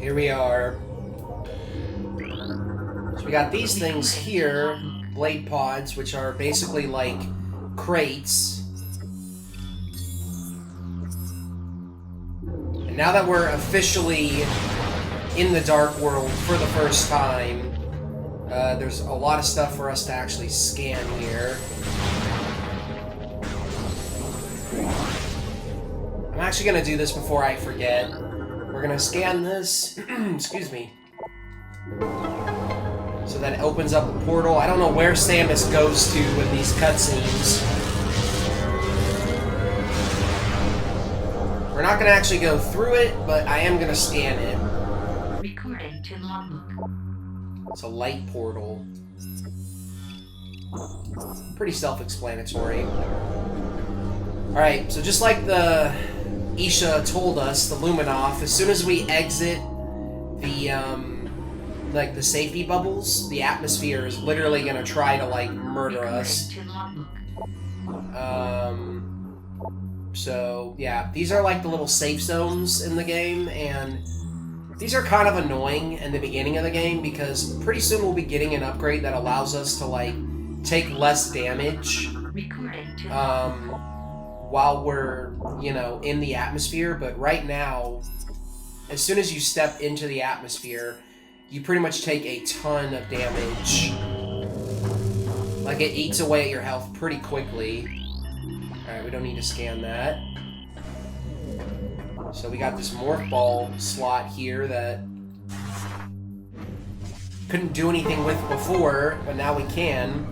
Here we are. So we got these things here, blade pods, which are basically like crates. And now that we're officially in the Dark World for the first time, there's a lot of stuff for us to actually scan here. I'm actually going to do this before I forget. We're going to scan this, excuse me, so that it opens up a portal. I don't know where Samus goes to in these cutscenes. We're not going to actually go through it, but I am going to scan it. Recording to logbook. It's a light portal. Pretty self-explanatory. Alright, so just like the Isha told us, the Luminoff, as soon as we exit the, like, the safety bubbles, the atmosphere is literally gonna try to, like, murder us. So, yeah, these are, like, the little safe zones in the game, and these are kind of annoying in the beginning of the game, because pretty soon we'll be getting an upgrade that allows us to, like, take less damage, while we're, you know, in the atmosphere. But right now, as soon as you step into the atmosphere, you pretty much take a ton of damage. Like, it eats away at your health pretty quickly. Alright, we don't need to scan that. So we got this Morph Ball slot here that couldn't do anything with before, but now we can.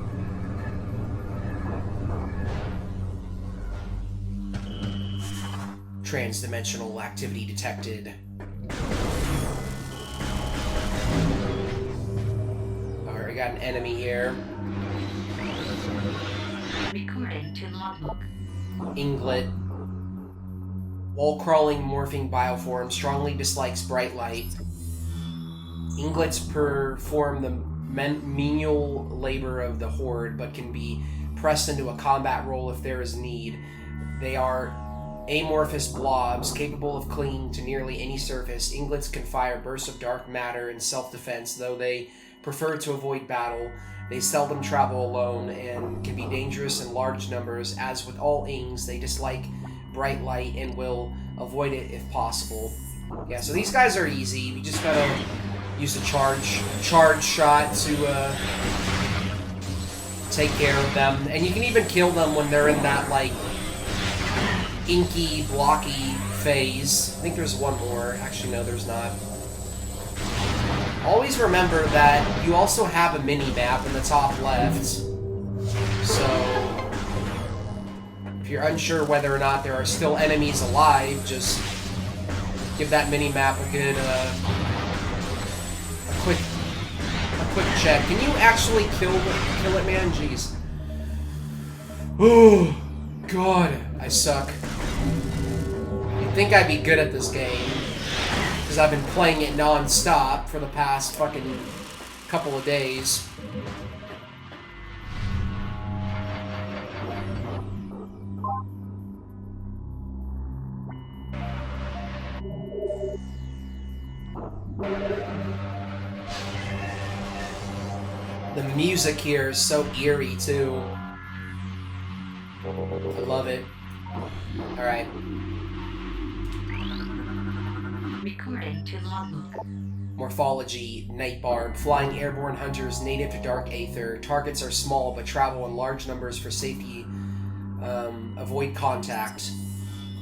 Trans-dimensional activity detected. Alright, we got an enemy here. Recording to logbook. Inglet. Wall-crawling morphing bioform strongly dislikes bright light. Inglets perform the menial labor of the Horde, but can be pressed into a combat role if there is need. They are amorphous blobs, capable of clinging to nearly any surface. Inglets can fire bursts of dark matter in self-defense, though they prefer to avoid battle. They seldom travel alone and can be dangerous in large numbers. As with all Ings, they dislike bright light and will avoid it if possible. Yeah, so these guys are easy. We just gotta use a charge shot to take care of them. And you can even kill them when they're in that, like, inky, blocky phase. I think there's one more. Actually, no, there's not. Always remember that you also have a mini-map in the top left. So, if you're unsure whether or not there are still enemies alive, just give that mini-map a good, a quick check. Can you actually kill it, man? Jeez. Oh, God, I suck. You'd think I'd be good at this game, because I've been playing it non-stop for the past fucking couple of days. The music here is so eerie, too. I love it. Alright. Recording to logbook. Morphology, Night Barb. Flying airborne hunters native to Dark Aether. Targets are small but travel in large numbers for safety. Avoid contact.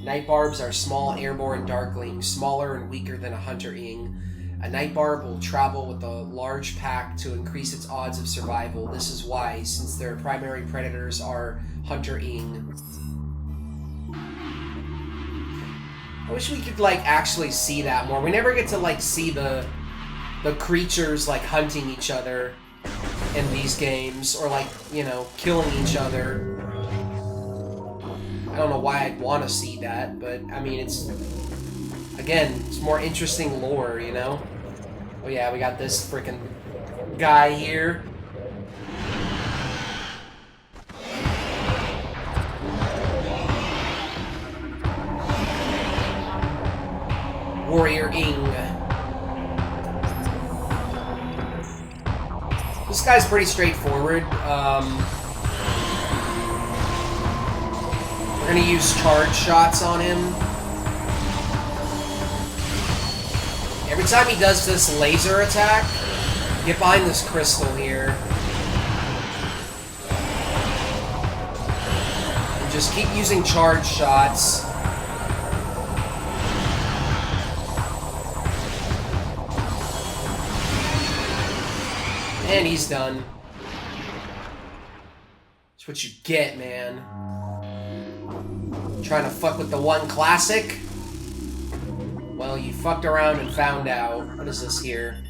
Night Barbs are small airborne darklings, smaller and weaker than a Hunter Ing. A Night Barb will travel with a large pack to increase its odds of survival. This is wise, since their primary predators are Hunter Ing. I wish we could, like, actually see that more. We never get to, like, see the creatures, like, hunting each other in these games, or, like, you know, killing each other. I don't know why I'd want to see that, but, I mean, it's... Again, it's more interesting lore, you know? Oh yeah, we got this frickin' guy here. Warrior Ing. This guy's pretty straightforward. We're gonna use charge shots on him. Every time he does this laser attack, get behind this crystal here. And just keep using charge shots. And he's done. That's what you get, man. Trying to fuck with the one classic? Well, you fucked around and found out. What is this here?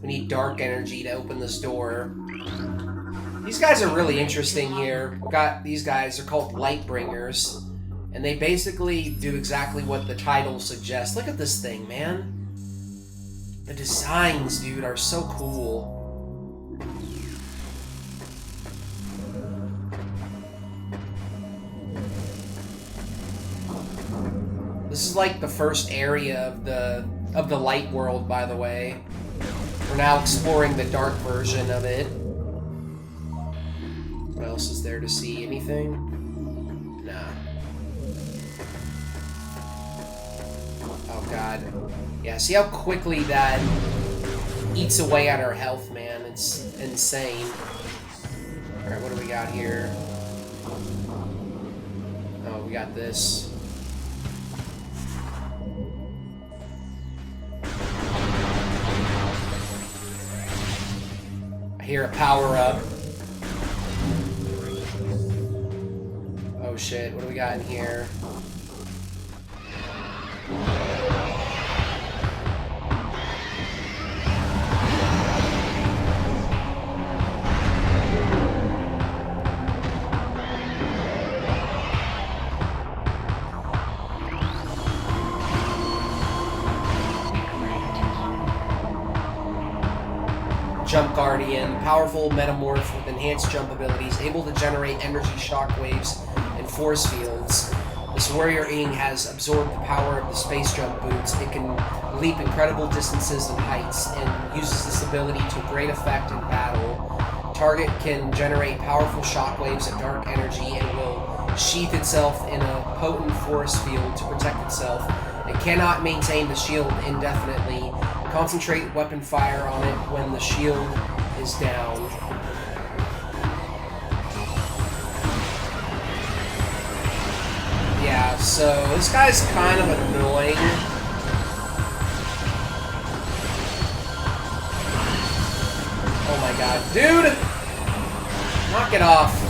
We need dark energy to open this door. These guys are really interesting here. We've got these guys, they're called Lightbringers. And they basically do exactly what the title suggests. Look at this thing, man. The designs, dude, are so cool. This is like the first area of the light world, by the way. We're now exploring the dark version of it. What else is there to see? Anything? Nah. Oh god. Yeah, see how quickly that eats away at our health, man. It's insane. Alright, what do we got here? Oh, we got this. I hear a power-up. Oh shit, what do we got in here? Jump Guardian, powerful metamorph with enhanced jump abilities, able to generate energy shockwaves and force fields. This warrior Ing has absorbed the power of the space jump boots. It can leap incredible distances and heights and uses this ability to great effect in battle. Target can generate powerful shockwaves of dark energy and will sheath itself in a potent force field to protect itself. It cannot maintain the shield indefinitely. Concentrate weapon fire on it when the shield is down. Yeah, so this guy's kind of annoying. Oh my god. Dude! Knock it off.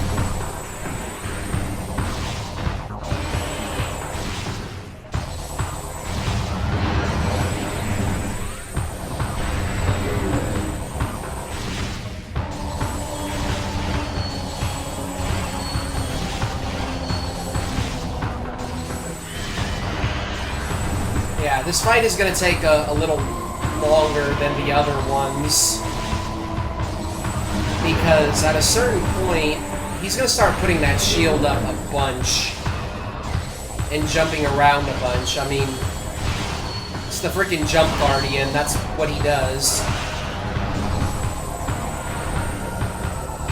Yeah, this fight is going to take a little longer than the other ones. Because at a certain point, he's going to start putting that shield up a bunch. And jumping around a bunch. I mean, it's the freaking Jump Guardian. That's what he does.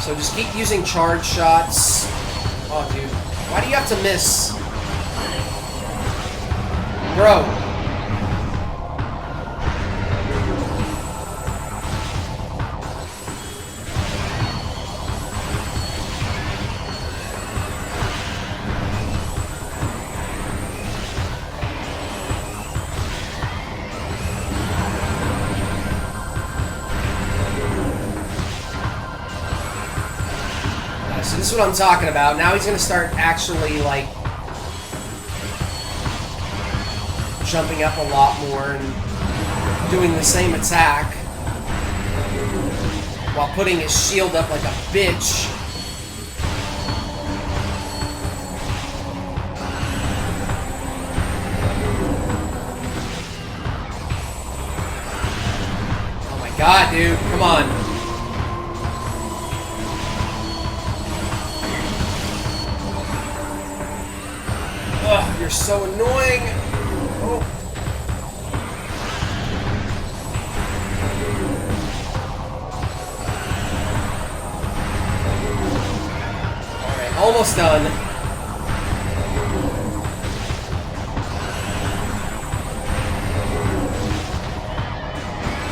So just keep using charge shots. Oh, dude. Why do you have to miss? Bro. So this is what I'm talking about. Now he's going to start actually, like, jumping up a lot more and doing the same attack while putting his shield up like a bitch. Oh my god, dude. Come on. Ugh, you're so annoying. Oh. Almost done.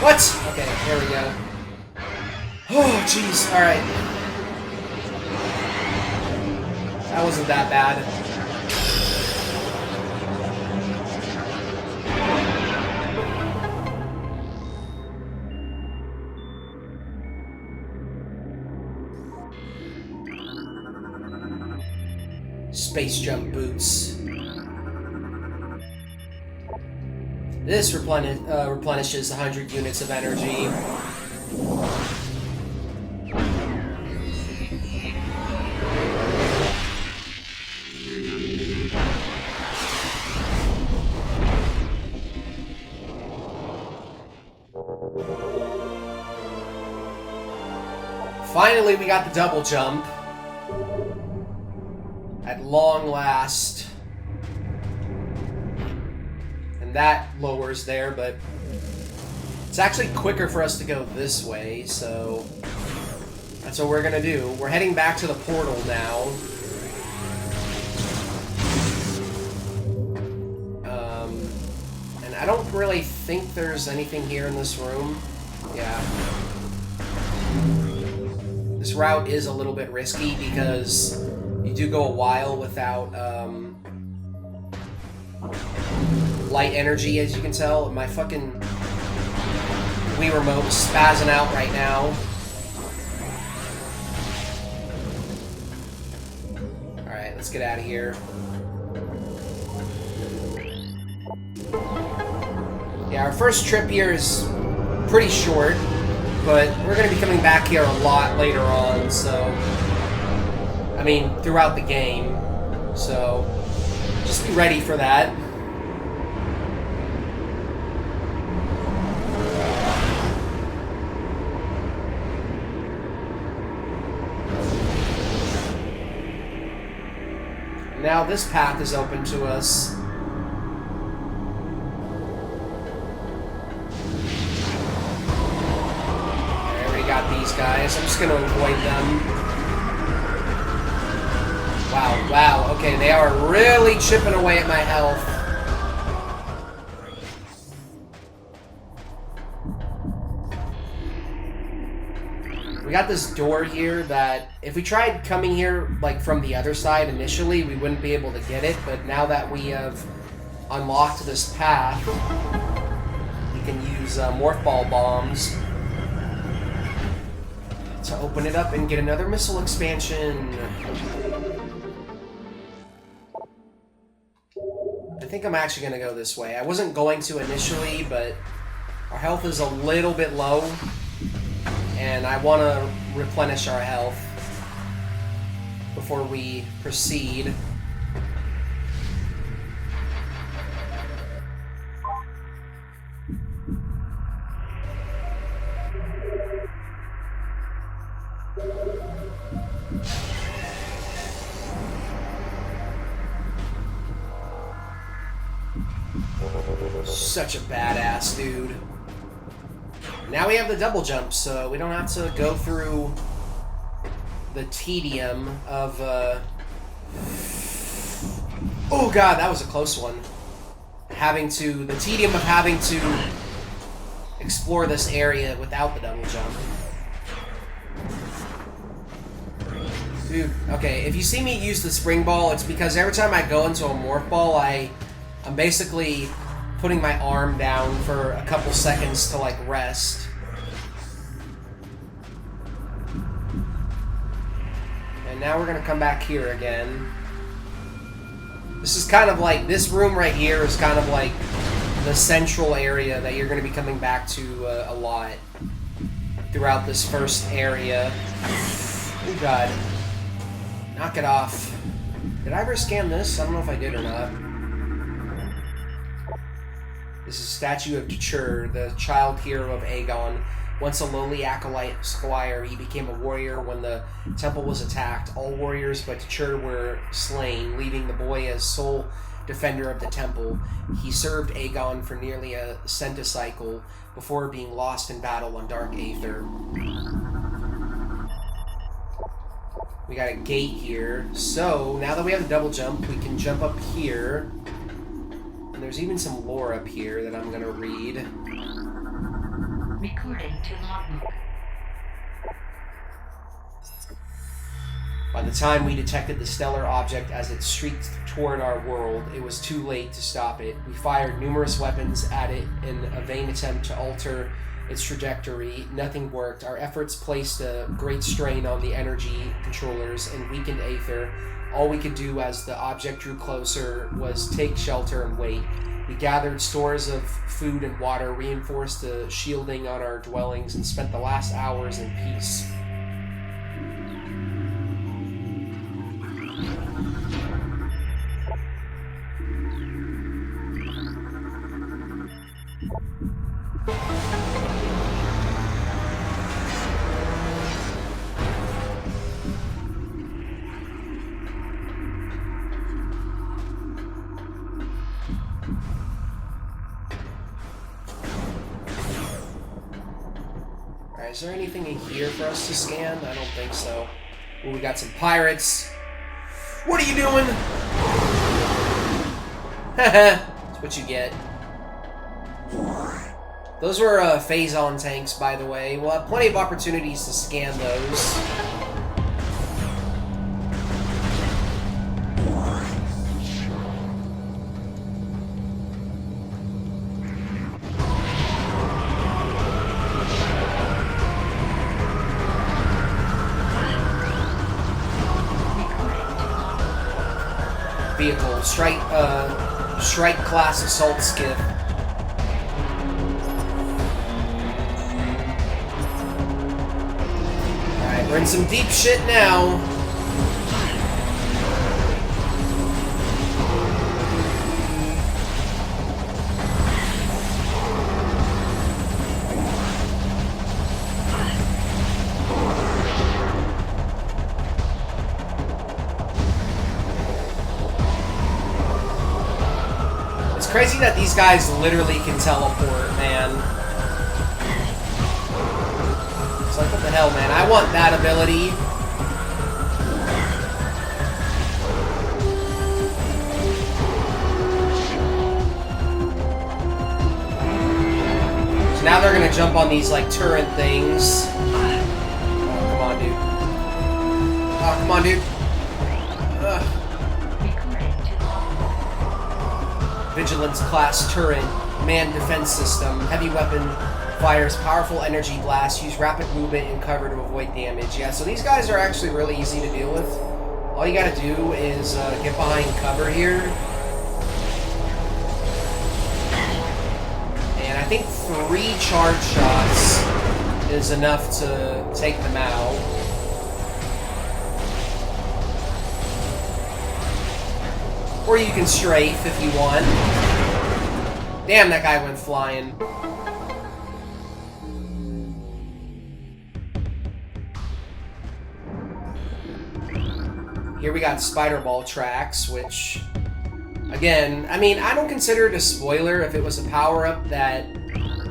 What? Okay, there we go. Oh, jeez. Alright. That wasn't that bad. Space jump boots. This replenishes 100 units of energy. Finally, we got the double jump. At long last. And that lowers there, but it's actually quicker for us to go this way, so that's what we're gonna do. We're heading back to the portal now. And I don't really think there's anything here in this room. Yeah. This route is a little bit risky because you do go a while without light energy, as you can tell. My fucking Wii remote is spazzing out right now. Alright, let's get out of here. Yeah, our first trip here is pretty short, but we're going to be coming back here a lot later on, so... I mean, throughout the game, so just be ready for that. Now this path is open to us. I already got these guys. I'm just going to avoid them. Wow, wow, okay, they are really chipping away at my health. We got this door here that, if we tried coming here, like, from the other side initially, we wouldn't be able to get it, but now that we have unlocked this path, we can use morph ball bombs to open it up and get another missile expansion. I think I'm actually going to go this way. I wasn't going to initially, but our health is a little bit low, and I want to replenish our health before we proceed. Such a badass dude. Now we have the double jump, so we don't have to go through the tedium of, oh god, that was a close one. The tedium of having to explore this area without the double jump. Dude, okay, if you see me use the spring ball, it's because every time I go into a morph ball, I'm basically putting my arm down for a couple seconds to, like, rest. And now we're gonna come back here again. This is kind of like, this room right here is kind of like the central area that you're gonna be coming back to a lot throughout this first area. Oh god. Knock it off. Did I ever scan this? I don't know if I did or not. This is a statue of Tchur, the child hero of Aegon. Once a lowly acolyte squire, he became a warrior when the temple was attacked. All warriors but Tchur were slain, leaving the boy as sole defender of the temple. He served Aegon for nearly a centicycle before being lost in battle on Dark Aether. We got a gate here. So, now that we have a double jump, we can jump up here. And there's even some lore up here that I'm gonna read. Recording to logbook. By the time we detected the stellar object as it streaked toward our world, it was too late to stop it. We fired numerous weapons at it in a vain attempt to alter its trajectory. Nothing worked. Our efforts placed a great strain on the energy controllers and weakened Aether. All we could do as the object drew closer was take shelter and wait. We gathered stores of food and water, reinforced the shielding on our dwellings, and spent the last hours in peace. Is there anything in here for us to scan? I don't think so. Ooh, we got some pirates. What are you doing? Haha, that's what you get. Those were phase-on tanks, by the way. We'll have plenty of opportunities to scan those. Vehicle, strike class assault skiff. Alright, we're in some deep shit now. Crazy that these guys literally can teleport, man. It's like, what the hell, man? I want that ability. So now they're gonna jump on these, like, turret things. Oh, come on, dude. Oh, come on, dude. Ugh. Vigilance class turret, manned defense system, heavy weapon, fires powerful energy blasts, use rapid movement and cover to avoid damage. Yeah, so these guys are actually really easy to deal with. All you gotta do is get behind cover here. And I think 3 charge shots is enough to take them out. Or you can strafe if you want. Damn, that guy went flying. Here we got spider ball tracks, which, again, I mean, I don't consider it a spoiler if it was a power-up that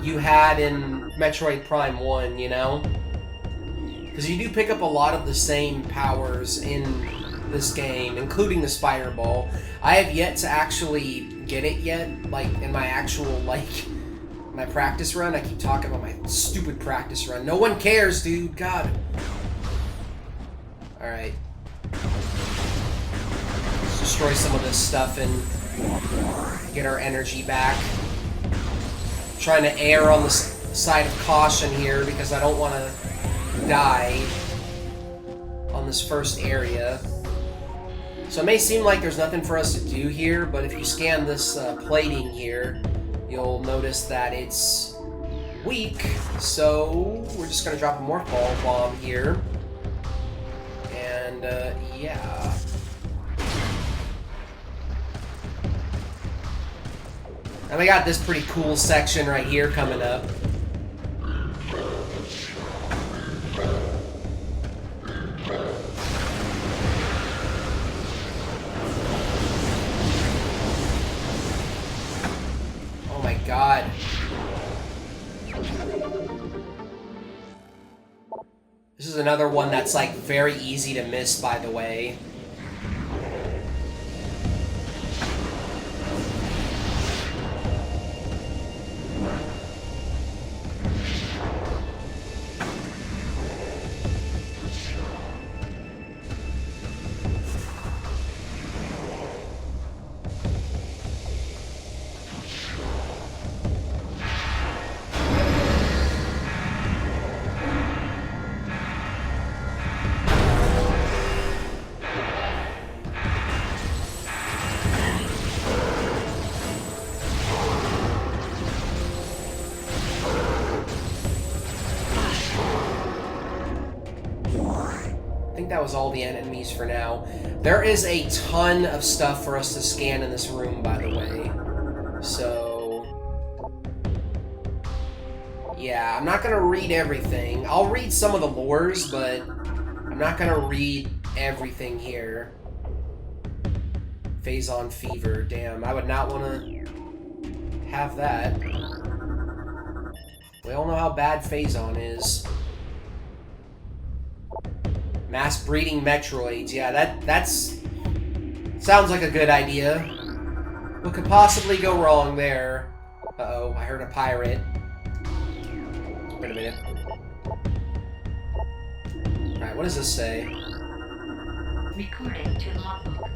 you had in Metroid Prime 1, you know? Because you do pick up a lot of the same powers in this game, including the spider ball. I have yet to actually get it yet, like, in my actual, like, my practice run. I keep talking about my stupid practice run. No one cares, dude. God. Alright. Let's destroy some of this stuff and get our energy back. I'm trying to err on the side of caution here because I don't want to die on this first area. So it may seem like there's nothing for us to do here, but if you scan this plating here, you'll notice that it's weak. So we're just going to drop a morph ball bomb here. And, yeah. And we got this pretty cool section right here coming up. God. This is another one that's like very easy to miss, by the way. I think that was all the enemies for now. There is a ton of stuff for us to scan in this room, by the way. So... yeah, I'm not going to read everything. I'll read some of the lores, but I'm not going to read everything here. Phazon Fever. Damn, I would not want to have that. We all know how bad Phazon is. Mass breeding Metroids. Yeah, that's... sounds like a good idea. What could possibly go wrong there? Uh-oh, I heard a pirate. Wait a minute. Alright, what does this say? Recording to logbook.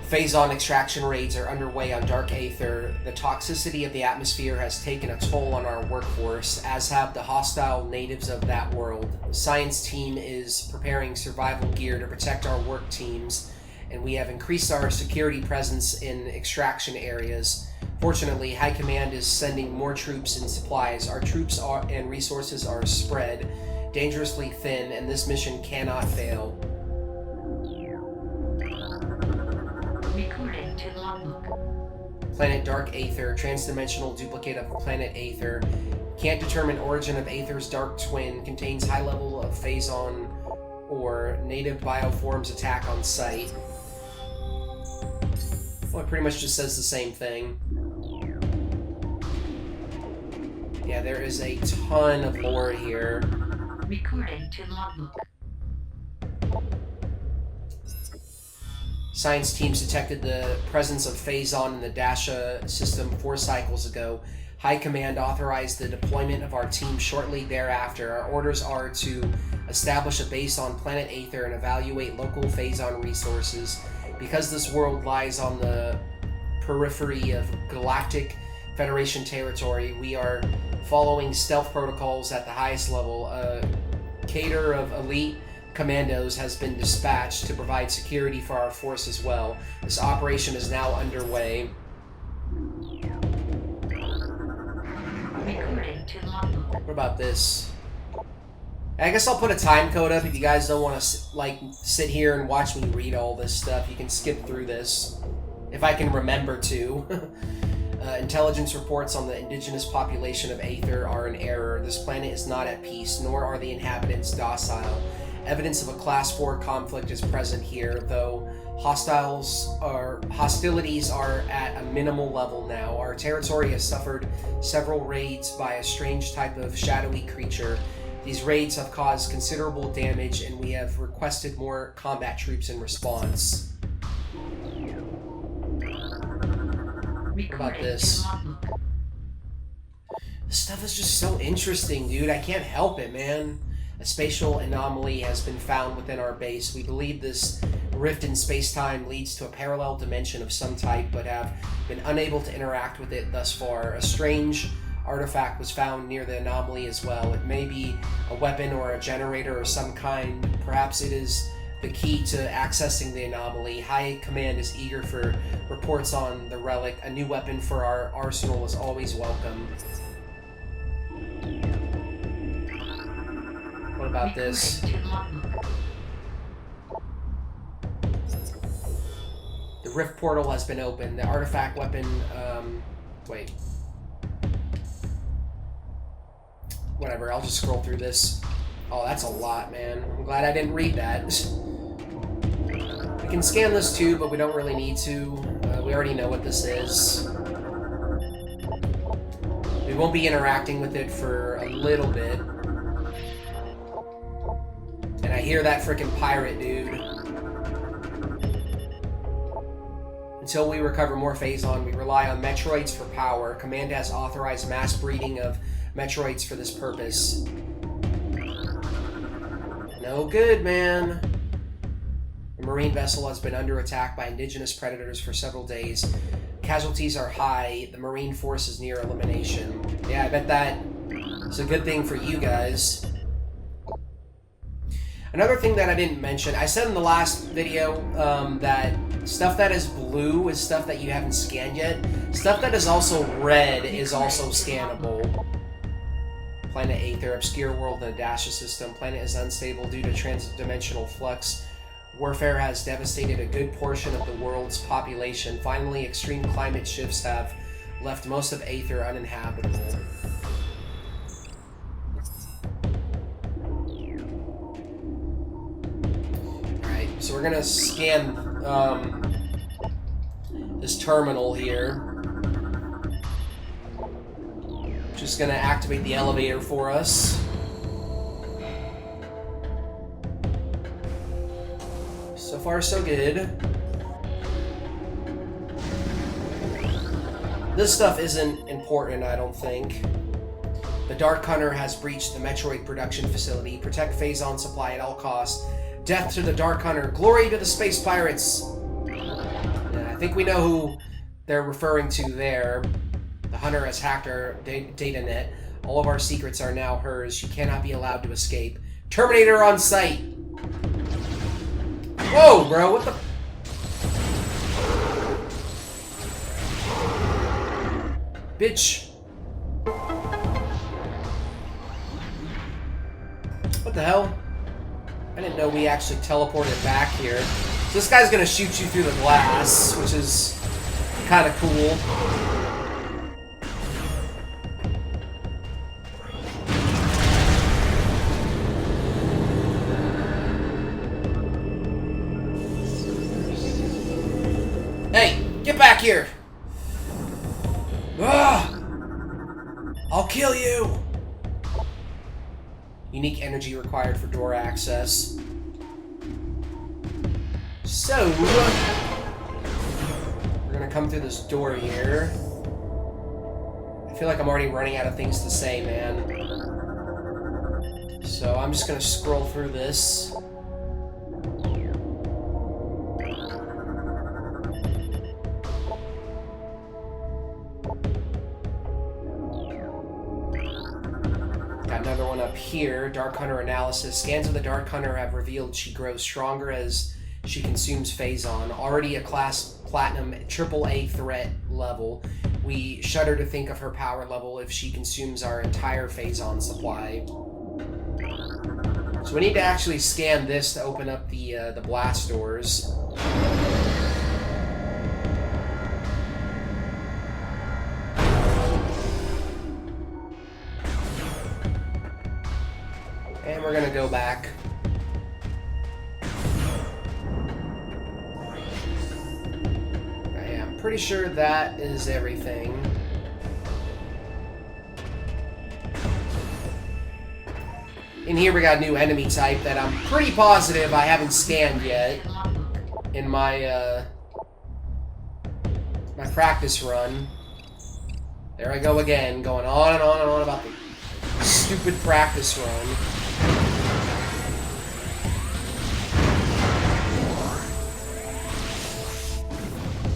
Phazon extraction raids are underway on Dark Aether. The toxicity of the atmosphere has taken a toll on our workforce, as have the hostile natives of that world. The science team is preparing survival gear to protect our work teams, and we have increased our security presence in extraction areas. Fortunately, High Command is sending more troops and supplies. Our troops and resources are spread dangerously thin, and this mission cannot fail. Recording to logbook. Planet Dark Aether, transdimensional duplicate of planet Aether. Can't determine origin of Aether's dark twin. Contains high level of Phazon or native bioforms attack on sight. Well, it pretty much just says the same thing. Yeah, there is a ton of lore here. Recording to logbook. Science teams detected the presence of Phazon in the Dasha system 4 cycles ago. High Command authorized the deployment of our team shortly thereafter. Our orders are to establish a base on planet Aether and evaluate local Phazon resources. Because this world lies on the periphery of Galactic Federation territory, we are following stealth protocols at the highest level. A cadre of elite commandos has been dispatched to provide security for our force as well. This operation is now underway. Recording to logbook. What about this? I guess I'll put a time code up if you guys don't want to like sit here and watch me read all this stuff. You can skip through this if I can remember to. Intelligence reports on the indigenous population of Aether are in error. This planet is not at peace, nor are the inhabitants docile. Evidence of a Class 4 conflict is present here, though hostilities are at a minimal level now. Our territory has suffered several raids by a strange type of shadowy creature. These raids have caused considerable damage, and we have requested more combat troops in response. What about this? This stuff is just so interesting, dude. I can't help it, man. A spatial anomaly has been found within our base. We believe this rift in space-time leads to a parallel dimension of some type, but have been unable to interact with it thus far. A strange artifact was found near the anomaly as well. It may be a weapon or a generator of some kind. Perhaps it is the key to accessing the anomaly. High Command is eager for reports on the relic. A new weapon for our arsenal is always welcome. What about this? The rift portal has been opened. The artifact weapon, wait. Whatever, I'll just scroll through this. Oh, that's a lot, man. I'm glad I didn't read that. We can scan this too, but we don't really need to. We already know what this is. We won't be interacting with it for a little bit. And I hear that freaking pirate, dude. Until we recover more Phazon, we rely on Metroids for power. Command has authorized mass breeding of Metroids for this purpose. No good, man. The Marine vessel has been under attack by indigenous predators for several days. Casualties are high. The Marine force is near elimination. Yeah, I bet that is a good thing for you guys. Another thing that I didn't mention, I said in the last video that stuff that is blue is stuff that you haven't scanned yet. Stuff that is also red is also scannable. Planet Aether, obscure world in the Dasha system. Planet is unstable due to transdimensional flux. Warfare has devastated a good portion of the world's population. Finally, extreme climate shifts have left most of Aether uninhabitable. Alright, so we're gonna scan this terminal here. Just gonna activate the elevator for us. So far, so good. This stuff isn't important, I don't think. The Dark Hunter has breached the Metroid production facility. Protect Phazon supply at all costs. Death to the Dark Hunter. Glory to the space pirates. Yeah, I think we know who they're referring to there. The Hunter has hacked our data net. All of our secrets are now hers. She cannot be allowed to escape. Terminator on site. Whoa, bro, what the... Bitch. What the hell? I didn't know we actually teleported back here. So this guy's gonna shoot you through the glass, which is kind of cool. Hey, get back here! Ah! I'll kill you! Unique energy required for door access. So, we're gonna come through this door here. I feel like I'm already running out of things to say, man. So I'm just gonna scroll through this. Another one up here. Dark Hunter analysis. Scans of the Dark Hunter have revealed she grows stronger as she consumes Phazon. Already a class platinum AAA threat level. We shudder to think of her power level if she consumes our entire Phazon supply. So we need to actually scan this to open up the blast doors. And we're gonna go back. Okay, I'm pretty sure that is everything. In here we got a new enemy type that I'm pretty positive I haven't scanned yet in my my practice run. There I go again, going on and on and on about the stupid practice run.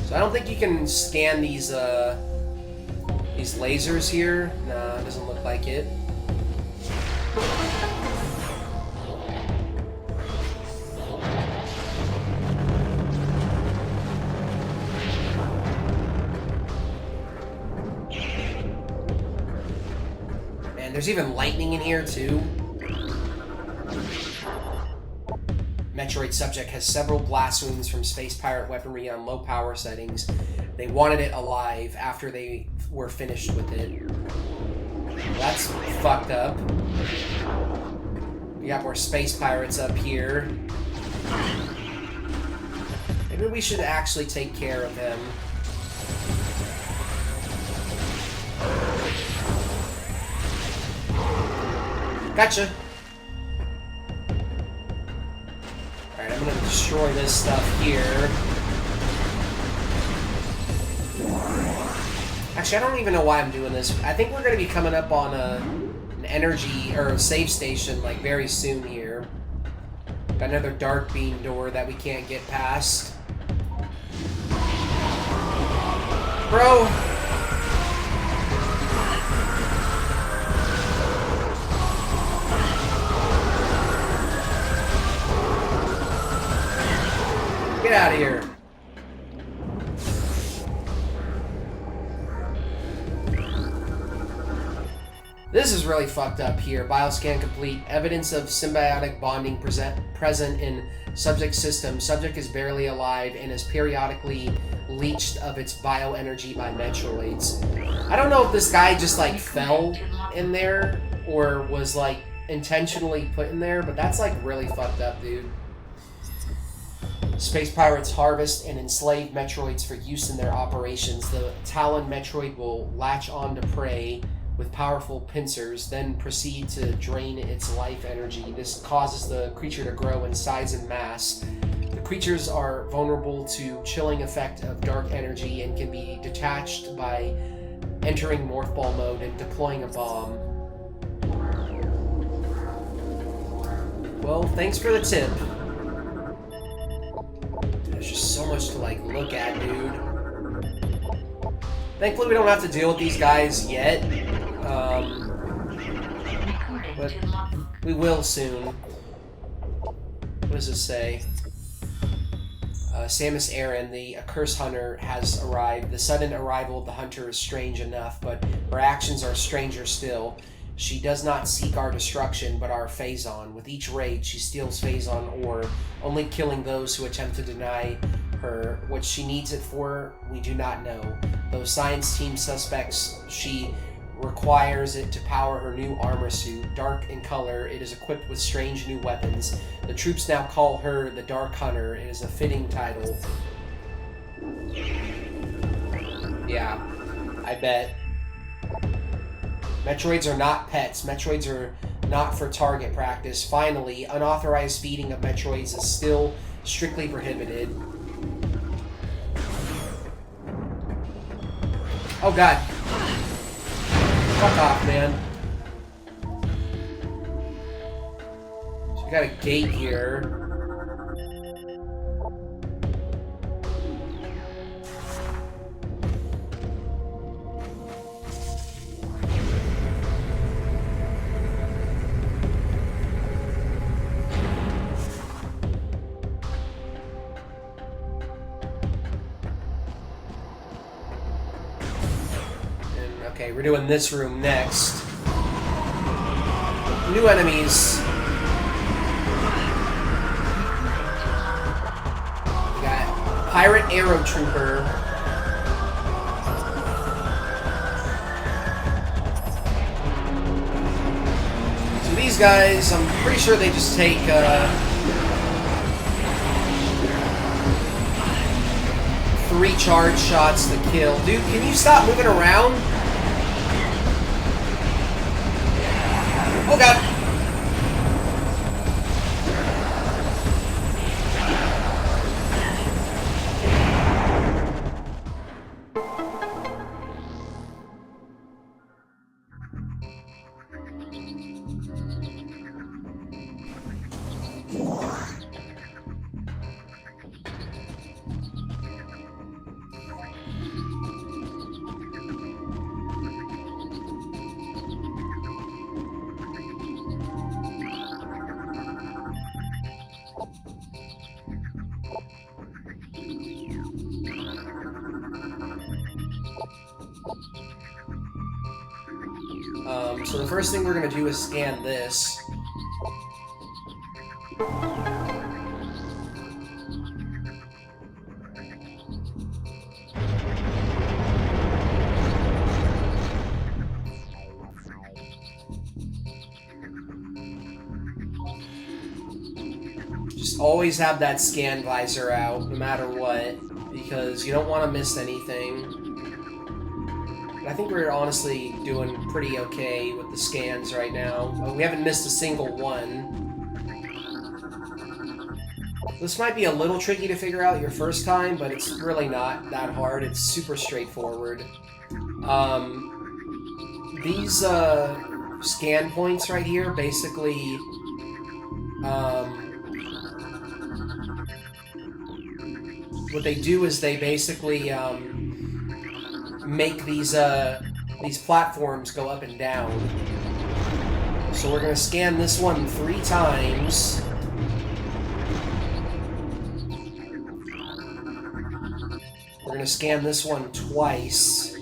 So I don't think you can scan these lasers here. Nah, it doesn't look like it. Man, there's even lightning in here too. Metroid subject has several blast wounds from space pirate weaponry on low power settings. They wanted it alive after they were finished with it. That's fucked up. We got more space pirates up here. Maybe we should actually take care of them. Gotcha. Alright, I'm gonna destroy this stuff here. Actually, I don't even know why I'm doing this. I think we're gonna be coming up on an energy or a save station like very soon here. Got another dark beam door that we can't get past. Bro! Get out of here. This is really fucked up here. Bioscan complete. Evidence of symbiotic bonding present in subject system. Subject is barely alive and is periodically leached of its bioenergy by Metroids. I don't know if this guy just like fell in there or was like intentionally put in there, but that's like really fucked up, dude. Space pirates harvest and enslave Metroids for use in their operations. The Talon Metroid will latch on to prey with powerful pincers, then proceed to drain its life energy. This causes the creature to grow in size and mass. The creatures are vulnerable to chilling effect of dark energy and can be detached by entering morph ball mode and deploying a bomb. Well, thanks for the tip. There's just so much to like look at, dude. Thankfully we don't have to deal with these guys yet. But we will soon. What does it say? Samus Aran, the Curse Hunter, has arrived. The sudden arrival of the hunter is strange enough, but her actions are stranger still. She does not seek our destruction, but our Phazon. With each raid, she steals Phazon ore, only killing those who attempt to deny her. What she needs it for, we do not know. Though science team suspects she requires it to power her new armor suit. Dark in color, it is equipped with strange new weapons. The troops now call her the Dark Hunter. It is a fitting title. Yeah, I bet. Metroids are not pets. Metroids are not for target practice. Finally, unauthorized feeding of Metroids is still strictly prohibited. Oh god. Fuck off, man. So we got a gate here. Okay, we're doing this room next. New enemies. We got Pirate Arrow Trooper. So these guys, I'm pretty sure they just take, 3 charge shots to kill. Dude, can you stop moving around? Oh god! So the first thing we're going to do is scan this. Just always have that scan visor out, no matter what, because you don't want to miss anything. I think we're honestly doing pretty okay with the scans right now. We haven't missed a single one. This might be a little tricky to figure out your first time, but it's really not that hard. It's super straightforward. These scan points right here basically what they do is they basically make these platforms go up and down. So we're gonna scan this one 3 times. We're gonna scan this one twice.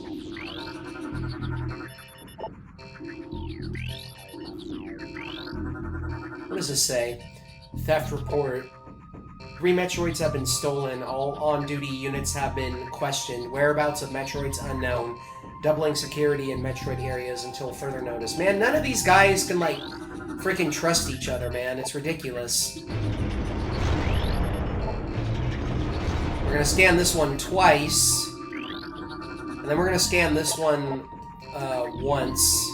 What does this say? Theft report. 3 Metroids have been stolen. All on-duty units have been questioned. Whereabouts of Metroids unknown. Doubling security in Metroid areas until further notice. Man, none of these guys can, like, freaking trust each other, man. It's ridiculous. We're gonna scan this one twice. And then we're gonna scan this one, once.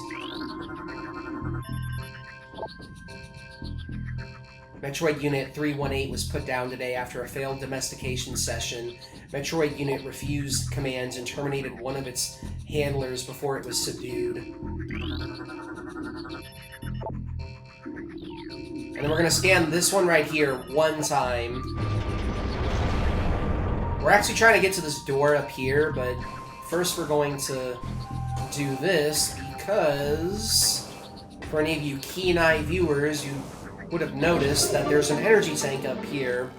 Metroid Unit 318 was put down today after a failed domestication session. Metroid Unit refused commands and terminated one of its handlers before it was subdued. And then we're going to scan this one right here 1 time. We're actually trying to get to this door up here, but first we're going to do this because for any of you keen-eye viewers, you would have noticed that there's an energy tank up here.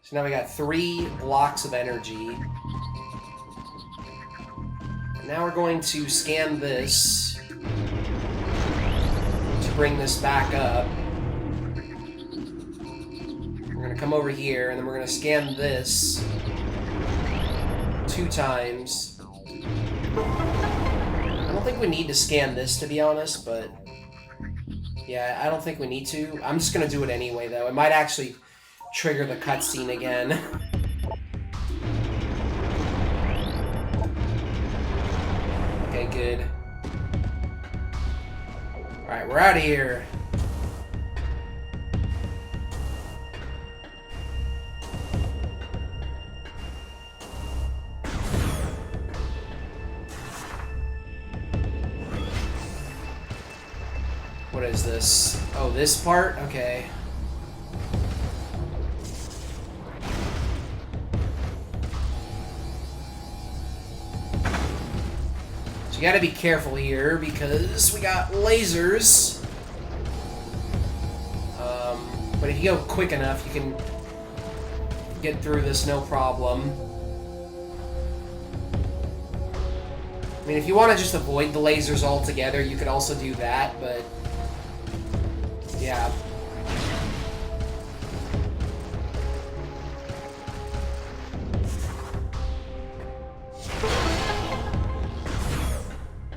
So now we got 3 blocks of energy. Now we're going to scan this to bring this back up. We're going to come over here, and then we're going to scan this 2 times. I don't think we need to scan this, to be honest, but yeah, I don't think we need to. I'm just gonna do it anyway, though. It might actually trigger the cutscene again. Okay, good. Alright, we're out of here. What is this? Oh, this part? Okay. So you gotta be careful here because we got lasers. But if you go quick enough, you can get through this no problem. I mean, if you want to just avoid the lasers altogether, you could also do that, but yeah.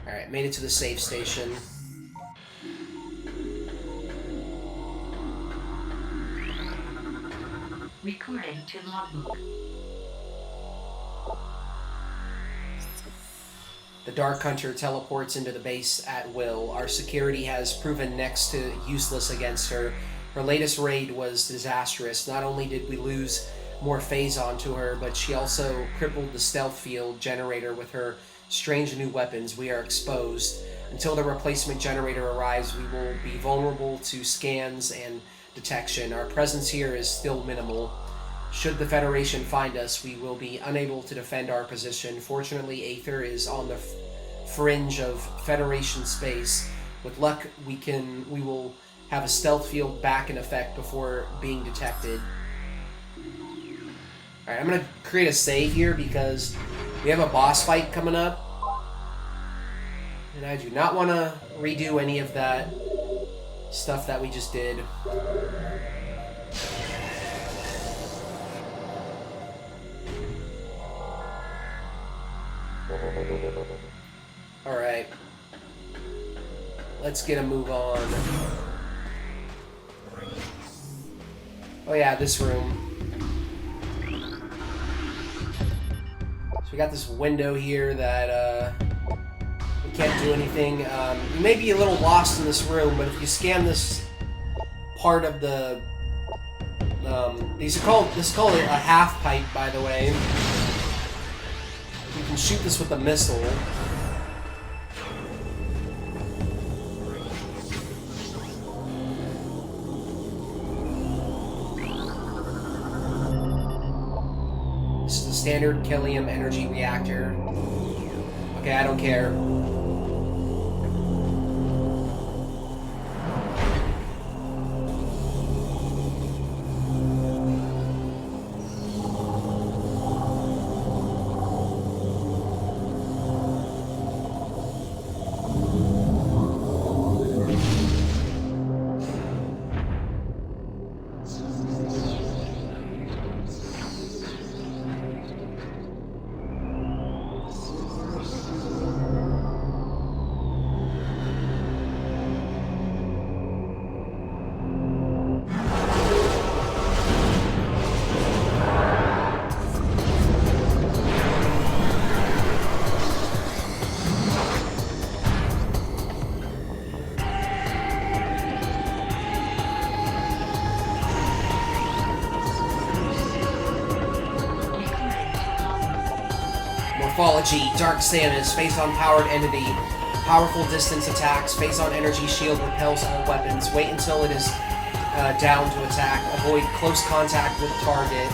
Alright, made it to the safe station. Recording to logbook. The Dark Hunter teleports into the base at will. Our security has proven next to useless against her. Her latest raid was disastrous. Not only did we lose more phase onto her, but she also crippled the stealth field generator with her strange new weapons. We are exposed. Until the replacement generator arrives, we will be vulnerable to scans and detection. Our presence here is still minimal. Should the Federation find us, we will be unable to defend our position. Fortunately, Aether is on the fringe of Federation space. With luck, we will have a stealth field back in effect before being detected. Alright, I'm gonna create a save here because we have a boss fight coming up. And I do not want to redo any of that stuff that we just did. Alright. Let's get a move on. Oh yeah, this room. we got this window here that we can't do anything. You may be a little lost in this room, but if you scan this part of the this is called a half pipe, by the way. You can shoot this with a missile. This is the standard Kellium energy reactor. Okay, I don't care. Morphology, Dark Samus, face-on powered entity, powerful distance attacks, face-on energy shield repels all weapons, wait until it is down to attack, avoid close contact with target.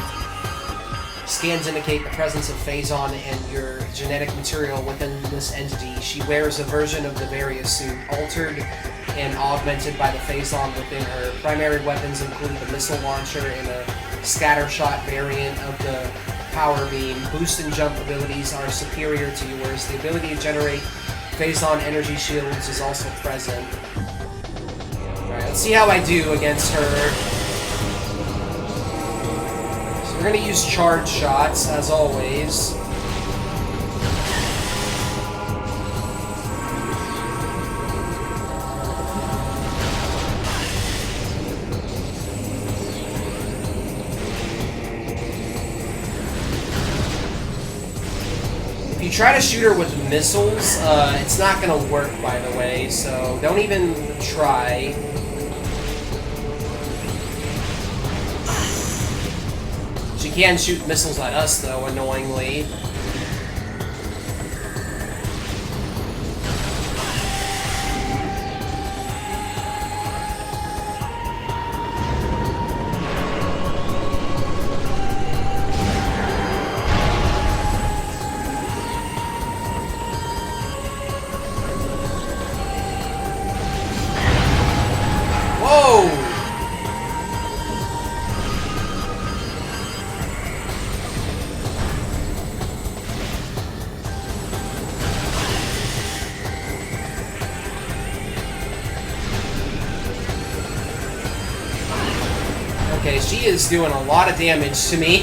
Scans indicate the presence of phase-on and your genetic material within this entity. She wears a version of the various suit, altered and augmented by the phase-on within her. Primary weapons include the missile launcher and a scattershot variant of the power beam. Boost and jump abilities are superior to yours. The ability to generate phase-on energy shields is also present. Alright, let's see how I do against her. So we're gonna use charge shots, as always. If you try to shoot her with missiles, it's not going to work, by the way, so don't even try. She can shoot missiles at us, though, annoyingly. Okay, she is doing a lot of damage to me.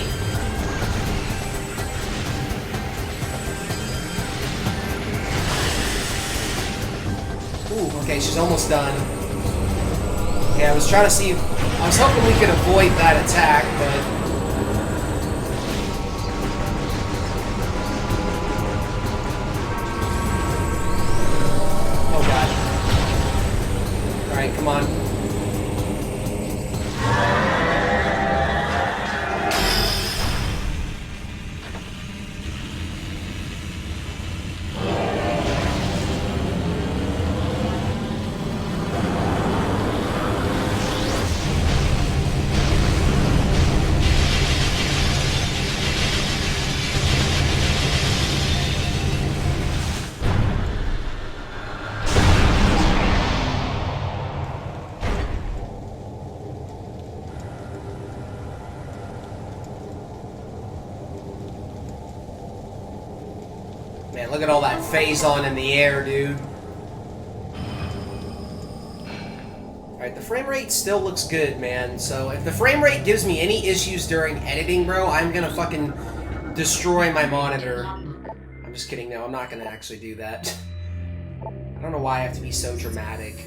Ooh, okay, she's almost done. Okay, I was trying to see... I was hoping we could avoid that attack, but... Oh, God. Alright, come on. Man, look at all that phase-on in the air, dude. Alright, the frame rate still looks good, man. So, if the frame rate gives me any issues during editing, bro, I'm gonna fucking destroy my monitor. I'm just kidding, no, I'm not gonna actually do that. I don't know why I have to be so dramatic.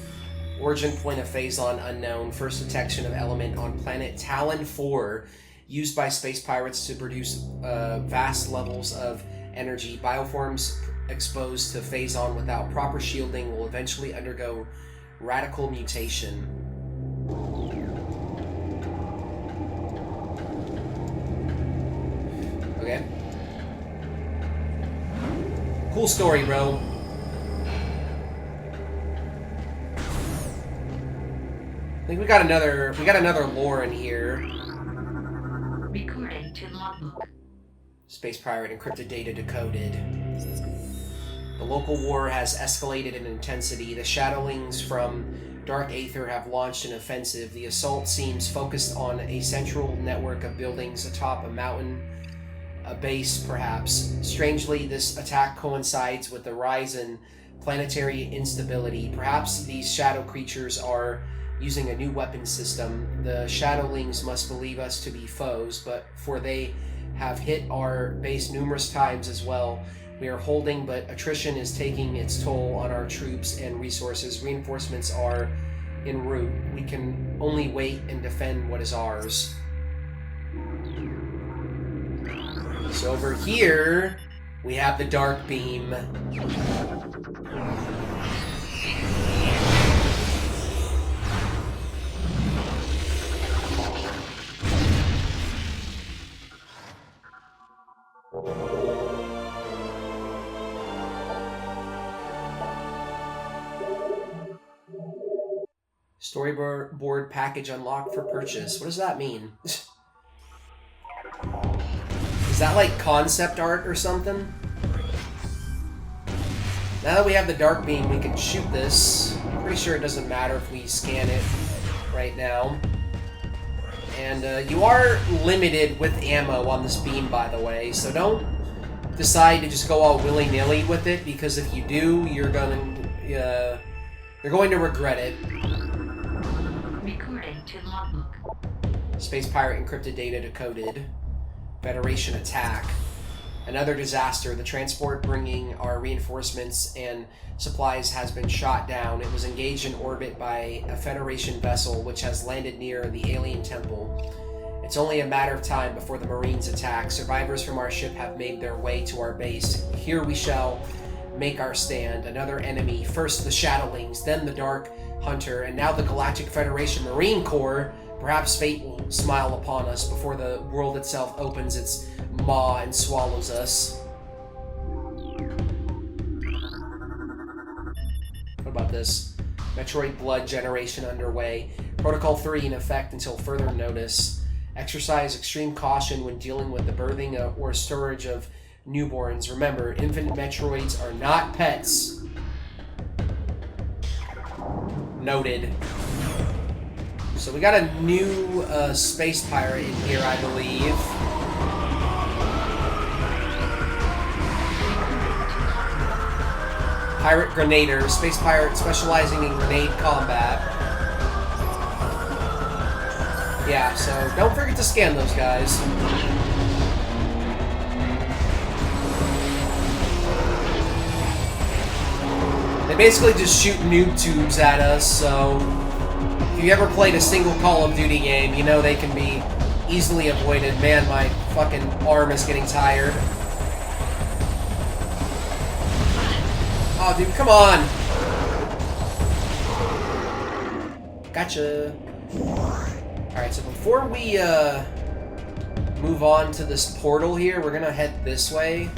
Origin point of phase-on unknown. First detection of element on planet Talon 4. Used by space pirates to produce vast levels of energy. Bioforms exposed to Phazon without proper shielding will eventually undergo radical mutation. Okay. Cool story, bro. I think we got another lore in here. Recording to logbook. Space pirate encrypted data decoded. The local war has escalated in intensity. The Shadowlings from Dark Aether have launched an offensive. The assault seems focused on a central network of buildings atop a mountain, a base perhaps. Strangely, this attack coincides with the rise in planetary instability. Perhaps these shadow creatures are using a new weapon system. The Shadowlings must believe us to be foes, but for they have hit our base numerous times as well. We are holding, but attrition is taking its toll on our troops and resources. Reinforcements are en route. We can only wait and defend what is ours. So over here, we have the Dark Beam. Storyboard package unlocked for purchase. What does that mean? Is that like concept art or something? Now that we have the Dark Beam, we can shoot this. I'm pretty sure it doesn't matter if we scan it right now. And you are limited with ammo on this beam, by the way, so don't decide to just go all willy-nilly with it, because if you do, you're going to regret it. Recording to logbook. Space pirate encrypted data decoded. Federation attack. Another disaster. The transport bringing our reinforcements and supplies has been shot down. It was engaged in orbit by a Federation vessel which has landed near the alien temple. It's only a matter of time before the Marines attack. Survivors from our ship have made their way to our base. Here we shall make our stand. Another enemy. First the Shadowlings, then the Dark Hunter, and now the Galactic Federation Marine Corps. Perhaps fate will smile upon us before the world itself opens its maw and swallows us. What about this? Metroid blood generation underway. Protocol 3 in effect until further notice. Exercise extreme caution when dealing with the birthing or storage of newborns. Remember, infant Metroids are not pets. Noted. So we got a new space pirate in here, I believe. Pirate Grenader, space pirate specializing in grenade combat. Yeah, so don't forget to scan those guys. They basically just shoot noob tubes at us, so if you ever played a single Call of Duty game, you know they can be easily avoided. Man, my fucking arm is getting tired. Oh, dude, come on! Gotcha. Alright, so before we move on to this portal here, we're gonna head this way.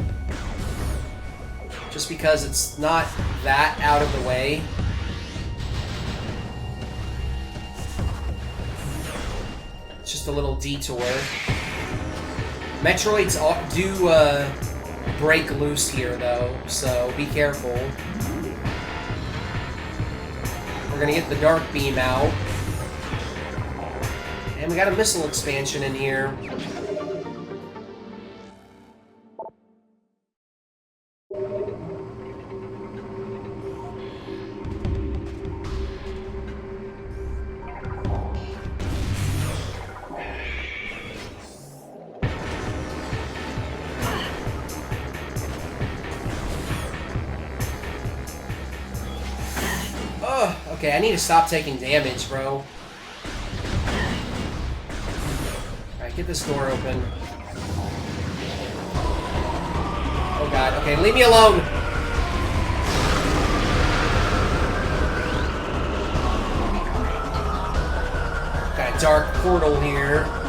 Just because it's not that out of the way. It's just a little detour. Metroids do break loose here, though, so be careful. We're gonna get the Dark Beam out. And we got a missile expansion in here. Okay, I need to stop taking damage, bro. Alright, get this door open. Oh God. Okay, leave me alone. Got a dark portal here.